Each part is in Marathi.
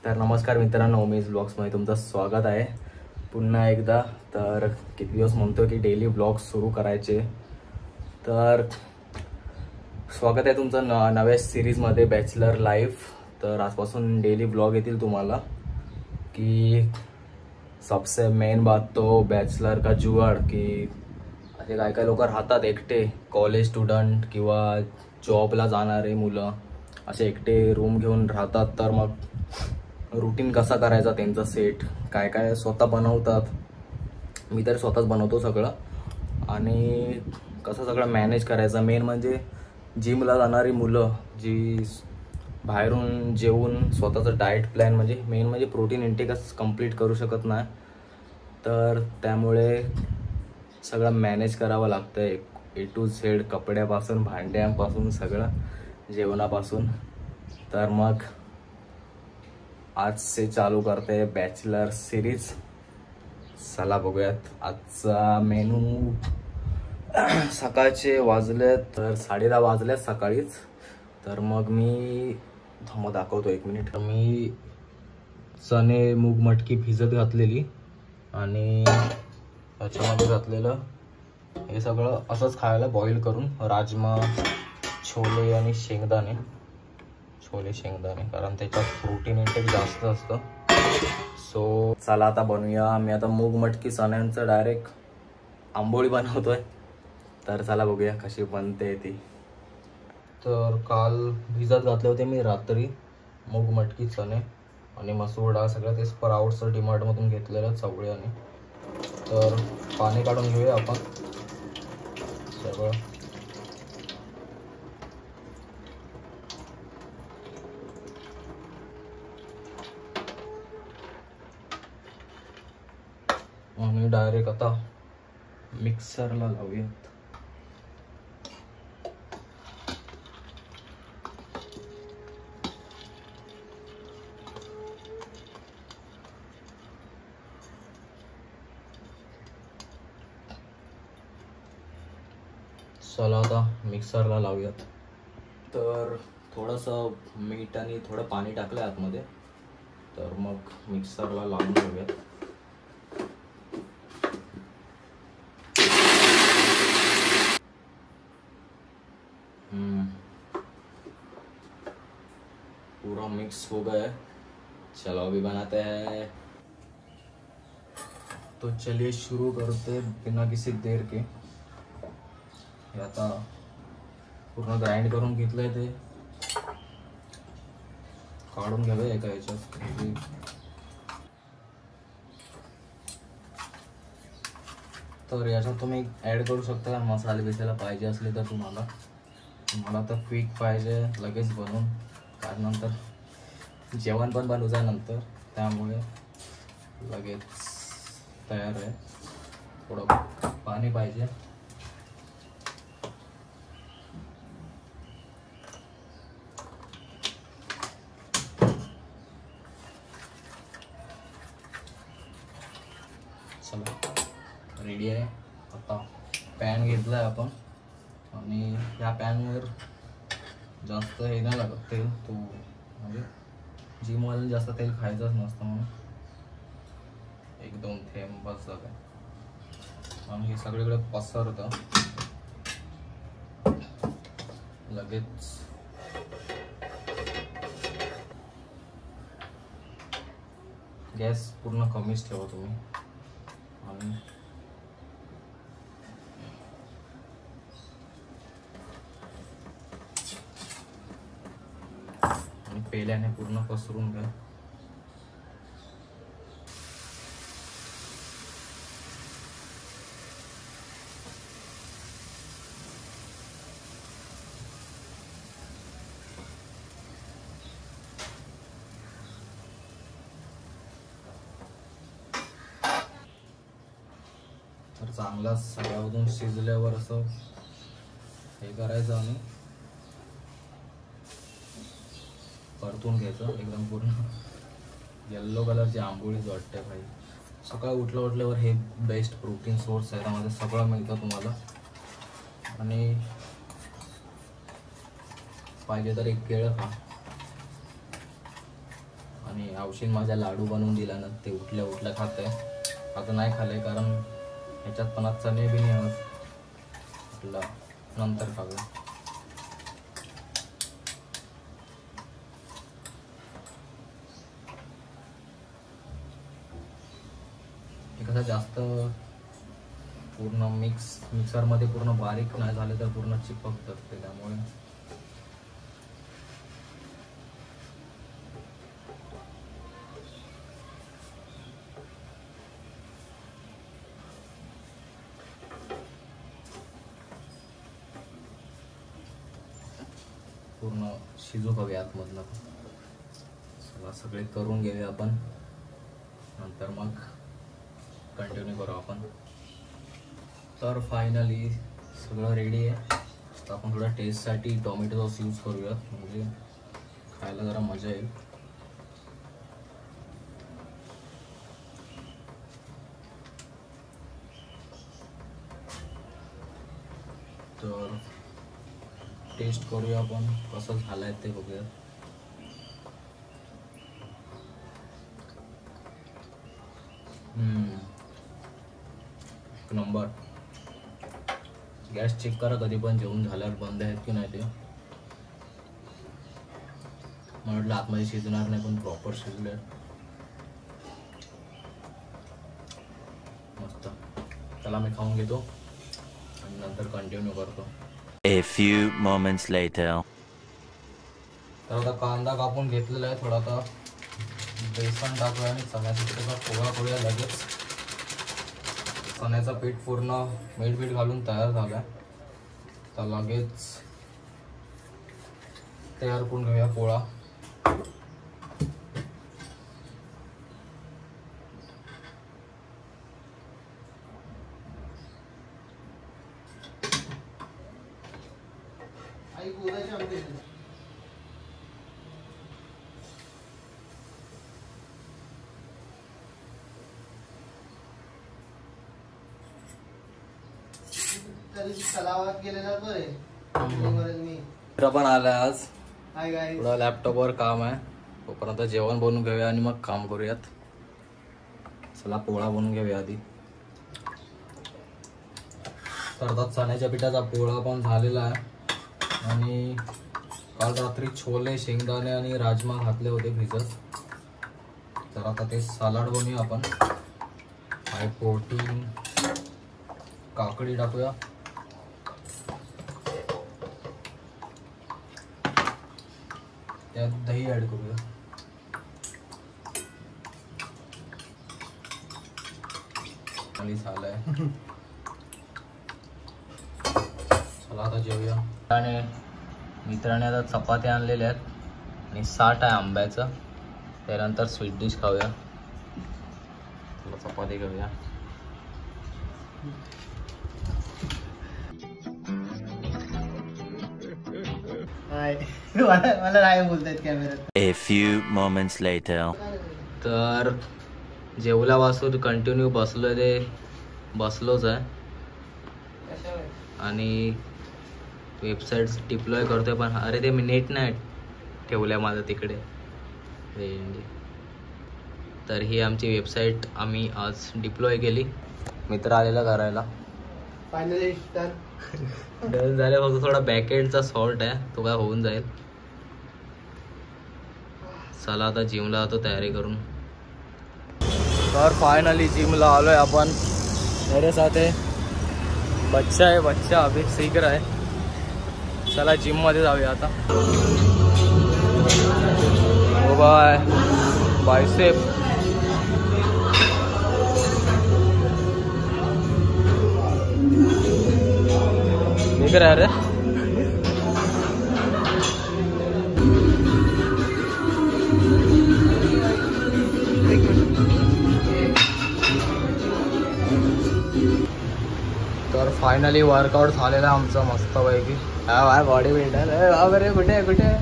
तर नमस्कार मित्रांनो, उमेश ब्लॉग्समध्ये तुमचं स्वागत आहे पुन्हा एकदा. तर किती दिवस म्हणतो की डेली ब्लॉग्स सुरू करायचे, तर स्वागत आहे तुमचं नव्या सिरीजमध्ये बॅचलर लाईफ. तर आजपासून डेली ब्लॉग येतील तुम्हाला. की सबसे मेन बात तो बॅचलर का जुगाड, की असे काय काय लोक राहतात एकटे, कॉलेज स्टुडंट किंवा जॉबला जाणारे मुलं असे एकटे रूम घेऊन राहतात. तर मग रूटीन कसा करायचा त्यांचा सेट, काय काय स्वतः बनवतात. मी तर स्वतःच बनवतो सगळं. आणि कसं सगळं मॅनेज करायचं. मेन म्हणजे जिमला जाणारी मुलं जी बाहेरून जेवून स्वतःचं डाएट प्लॅन म्हणजे मेन म्हणजे प्रोटीन इंटेकच कंप्लीट करू शकत नाही, तर त्यामुळे सगळं मॅनेज करावं लागतं. ए टू झेड, कपड्यापासून भांड्यांपासून सगळं, जेवणापासून. तर मग आज से चालू करते हैं बॅचलर सिरीज. चला बघूयात आजचा मेनू. सकाळचे वाजले तर 10:30 वाजले सकाळीच. तर मग मी दाखवतो 1 मिनिट. मी चणे मूग मटकी भिजत घातलेली आणि त्याच्यामध्ये घातलेलं हे सगळं असंच खायला बॉईल करून, राजमा, छोले आणि शेंगदाणे. कारण त्याच्यात प्रोटीन इंटेक जास्त असतं. सो चला आता बनवूया. मी आता मूग मटकी चण्यांचं डायरेक्ट आंबोळी बनवतोय. तर चला बघूया कशी बनते ती. तर काल भिजत घातले होते मी रात्री मूग मटकी चणे आणि मसूर डाळ, सगळं ते स्प्राउट्स डीमार्टमधून घेतलेलं चवळ्याने. तर पाणी काढून घेऊया आपण सगळं. आणि डायरेक्ट आता मिक्सरला लावूयात. चला आता मिक्सरला लावूयात. तर थोडंसं मीठ आणि थोडं पाणी टाकलं आतमध्ये. तर मग मिक्सरला लावून घेऊयात. पूरा मिक्स हो गया है. चलो अभी बनाते हैं. तो चलिए शुरू करते बिना किसी देर के. हे आता पूर्ण ग्राइंड करून घेतलंय, ते काढून घ्यावे एका ह्याच्यात. तर याच्यात तुम्ही ॲड करू शकता मसाले बिसाला पाहिजे असले तर तुम्हाला. मला तर क्विक पाहिजे, लगेच बनवून, कारण नंतर जेवण पण बनवू जाय नंतर, त्यामुळे लगेच तयार आहे. थोडं पाणी पाहिजे. चला रेडी आहे. आता पॅन घेतला आहे आपण आणि ह्या पॅनवर जास्त हे नाही लागत तेल. तो म्हणजे जिमवाल्याला जास्त तेल खायचंच नसतं, म्हणून 1-2 थेंब बस झालं. आणि हे सगळीकडे पसरतं लगेच. गॅस पूर्ण कमीच ठेवा तुम्ही. आणि पेल्याने पूर्ण पसरून घ्या. तर चांगला सगळ्यामधून शिजल्यावर असं हे करायचं आणि परतून घ्यायचं एकदम पूर्ण. येल्लो कलरची आंबोळीच वाटते भाई. सकाळी उठल्यावर हे बेस्ट प्रोटीन सोर्स आहे, त्यामध्ये सगळं मिळतं तुम्हाला. आणि पाहिजे तर एक केळं खा. आणि आणि आवशीन माझ्या लाडू बनवून दिला ना, ते उठल्या उठल्या खात आहे. आता नाही खाल्लंय कारण ह्याच्यात पण चणे बी नाही म्हटलं नंतर खाऊया. कसं जास्त पूर्ण मिक्सरमध्ये पूर्ण बारीक नाही झाले तर पूर्ण चिपकतात ते, त्यामुळे पूर्ण शिजू हवे आतमधलं. चला सगळे करून घेऊया आपण, नंतर मग कंटिन्यू करू आपण. तर फायनली सगळं रेडी आहे. तर आपण थोडा टेस्टसाठी टोमॅटो सॉस यूज करूया, म्हणजे खायला जरा मजा येईल. तर टेस्ट करूया आपण कसं झालंय ते बघूया. नंबर. गॅस चेक करा कधी पण जेवण झाल्यावर बंद आहेत की नाही ते. मला वाटलं आतमध्ये शिजणार नाही पण प्रॉपर शिजले. मस्त. चला मी खाऊन घेतो आणि नंतर कंटिन्यू करतो. A few moments later. तर आता कांदा कापून घेतलेला आहे. थोडा आता बेसन टाकूया आणि चण्याच्या पिठाचा पोळा करूया लगेच. चण्याचं पीठ पूर्ण मीठ घालून तयार झालं. तर लगेच तयार करून घेऊया पोळा. तलावात गेलेला बरे पण आलाय आज. थोडा लॅपटॉपवर काम आहे, तोपर्यंत जेवण बनवून घेऊया आणि मग काम करूयात. चला पोळा बनवून घेऊया आधी. तर आता चण्याच्या पिठाचा पोळा पण झालेला आहे आणि काल रात्री छोले, शेंगदाणे आणि राजमा घातले होते भिजत. तर आता ते सलाड बनवूया आपण. High protein. काकडी टाकूया. त्यात दही ऍड करूया. खाली झालंय. चला आता जेवूया. आणि मित्राने आता चपात्या आणलेल्या आहेत आणि 60 आहे आंब्याचं. त्यानंतर स्वीट डिश खाऊया. चला चपाती घेऊया. मला नाही बोलतायत कॅमेऱ्यात. A few moments later. तर जेवल्यापासून कंटिन्यू बसलोय, ते बसलोच आहे आणि वेबसाईट डिप्लॉय करतोय. पण अरे ते मी नेट नाही ठेवल्या माझं तिकडे. तर ही आमची वेबसाईट आम्ही आज डिप्लॉय केली. मित्र आलेला करायला. फायनली डन झाले. फक्त थोडा बॅकएंडचा सॉल्ट आहे, तो काय होऊन जाईल. चला आता जिमला जातो तयारी करून. तर फायनली जिमला आलोय आपण. मेरे साथ है बच्चा है, बच्चा अभी सीख रहा है. चला जिम मध्ये जाऊया आता. ओ बाय बायसेप. देख रहा है रे. तर फायनली वर्कआउट झालेला आहे आमचं मस्तपैकी. बॉडी बिल्डर वगैरे कुठे कुठे.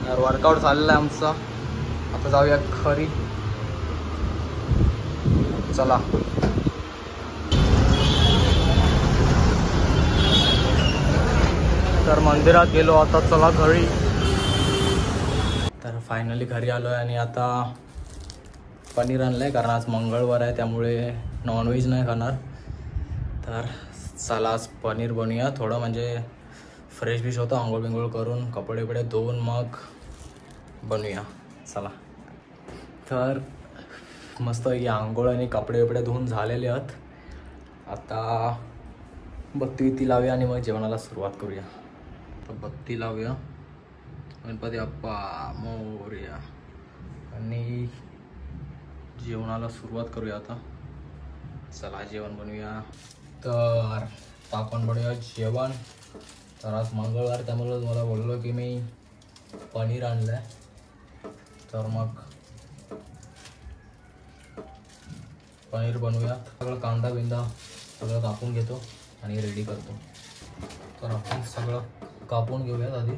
तर वर्कआउट झालेला आहे आमचा. आता जाऊया खरी. चला. तर मंदिरात गेलो, आता चला घरी. तर फायनली घरी आलो आहे आणि आता पनीर आणलं आहे, कारण आज मंगळवार आहे त्यामुळे नॉनव्हेज नाही खाणार. तर चला आज पनीर बनवूया. थोडं म्हणजे फ्रेश बिश होतं, आंघोळ बिंघोळ करून कपडे बिपडे धुवून मग बनवूया. चला. तर मस्त ही आंघोळ आणि कपडे बिपडे धुवून झालेले आहेत. आता बत्ती लावूया आणि मग जेवणाला सुरुवात करूया. तर बत्ती लावूया. गणपती बाप्पा मोरया आणि जेवणाला सुरुवात करूया. आता चला जेवण बनवूया. तर आपण बनवूया जेवण. तर आज मंगळवार त्यामुळे मला बोललो की मी पनीर आणलं आहे. तर मग पनीर बनवूया. सगळं कांदा बिंदा सगळं कापून घेतो आणि रेडी करतो. तर आपण सगळं कापून घेऊयात. आधी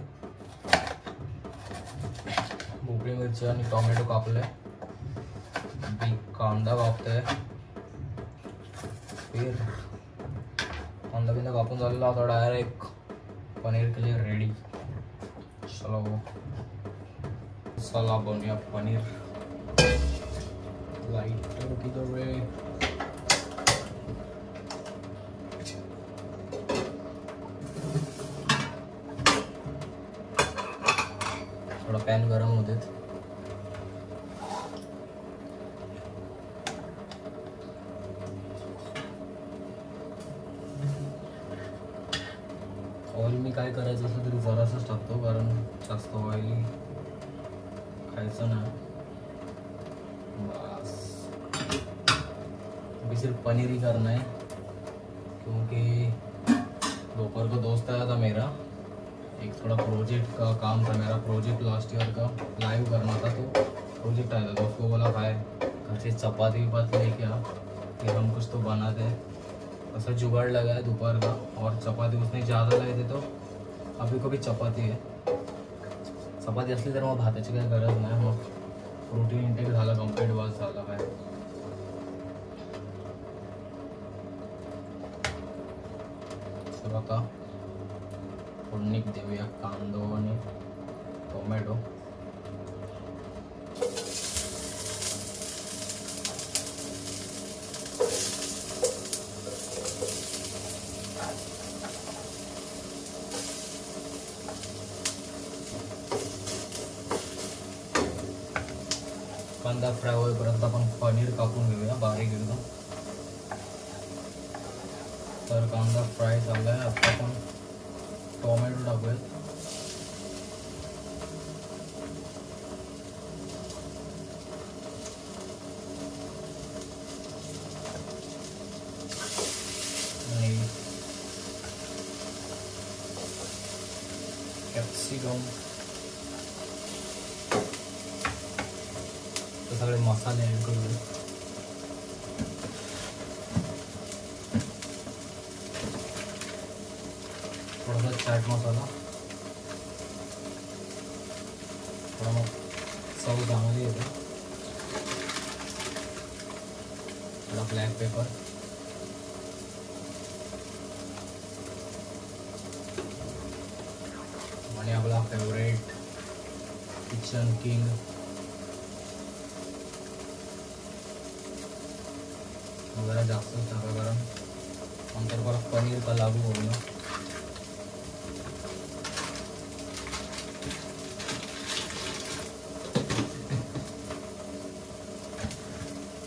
भोपळी मिरची आणि टोमॅटो कापले, कांदा कापतोय. फिर कांदा बिंदा कापून झालेला आता डायरेक्ट पनीर के लिए रेडी. चलो चला बनूया पनीर. लाइटर किधर है? थोड़ा पैन गरम होते. ऑइल मी काय करायचं असं तरी जरासंच टाकतो, कारण जास्त ऑइली खायचं नाही. बस अभी सिर्फ पनीर ही करना है, क्योंकि दोपहर को दोस्त आया था मेरा, एक थोड़ा प्रोजेक्ट का काम था मेरा. प्रोजेक्ट लास्ट ईयर का लाइव करना था, तो प्रोजेक्ट आया था. तो उसको बोला भाई घर से चपाती विपाती लेके आ कि हम कुछ तो बनाते हैं. ऐसा जुगाड़ लगा है दोपहर का. और चपाती उसने ज़्यादा लाए थे, तो अभी को भी चपाती है. चपाती असली तर मग भाताची काही गरज नाही. मग प्रोटीन इंटेक झाला कंप्लीट, बस झाला काय. तर आता फोडणी देऊया कांदा आणि टोमॅटो. कांदा फ्राय होईपर्यंत आपण पनीर कापून घेऊया बारीक एकदम. तर कांदा फ्राय झाला आहे. आता आपण टोमॅटो टाकूयात. आणि कॅप्सिकम. सगळे मसाले ॲड करूया. थोडासा चाट मसाला, थोडा मग चव चांगली येते. थोडा ब्लॅक पेपर, आणि आपला फेवरेट किचन किंग वगैरह जास्त टाका, कारण नंतर परत पनीर का लागू होईल ना.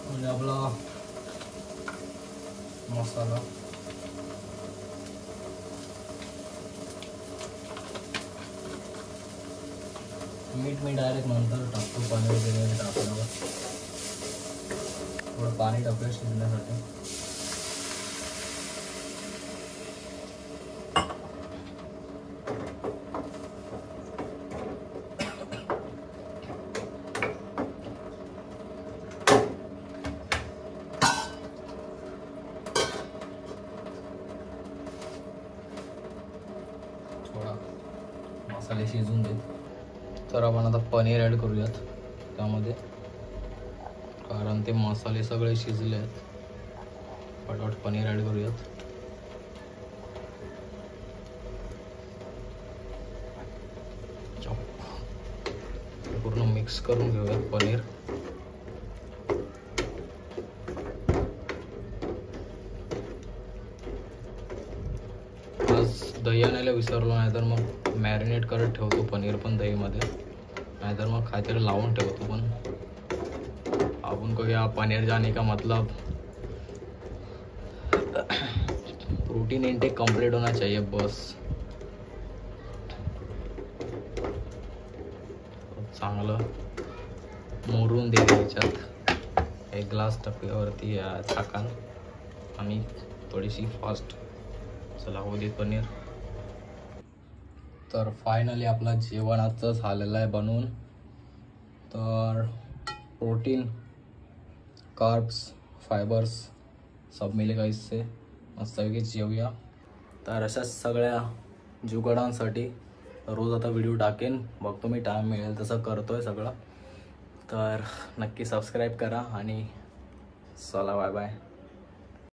म्हणजे आपला मसाला मीठ मी डायरेक्ट नंतर टाकतो. पाणी वगैरे टाकल्यावर थोडं पाणी टाकूया शिजण्यासाठी. थोडा मसाले शिजून देत. तर आपण आता पनीर ॲड करूयात त्यामध्ये, कारण ते मसाले सगळे शिजले आहेत. पटापट पनीर ॲड करूयात. पूर्ण मिक्स करून घेऊयात पनीर. आज दही आणायला विसरलो, नाहीतर मग मॅरिनेट करत ठेवतो पनीर पण दहीमध्ये, नाहीतर मग काहीतरी लावून ठेवतो. पण आपण को या पनीर जाने का मतलब प्रोटीन इंटेक कंप्लीट होना चाहिए बस. चांगलं मोरून दे याच्यात. एक ग्लास टाकल्यावरती झाकण आणि थोडीशी फास्ट. चला होऊ दे पनीर. तर फायनली आपलं जेवण आजचं झालेलं आहे बनवून. तर प्रोटीन, कार्ब्स, फायबर्स सब मिलेगा इससे. मस्तपैकी जेवूया. तर अशाच सगळ्या जुगाडांसाठी रोज आता व्हिडिओ टाकेन, बघतो मी टाईम मिळेल तसं करतोय सगळं. तर नक्की सबस्क्राईब करा आणि चला बाय बाय.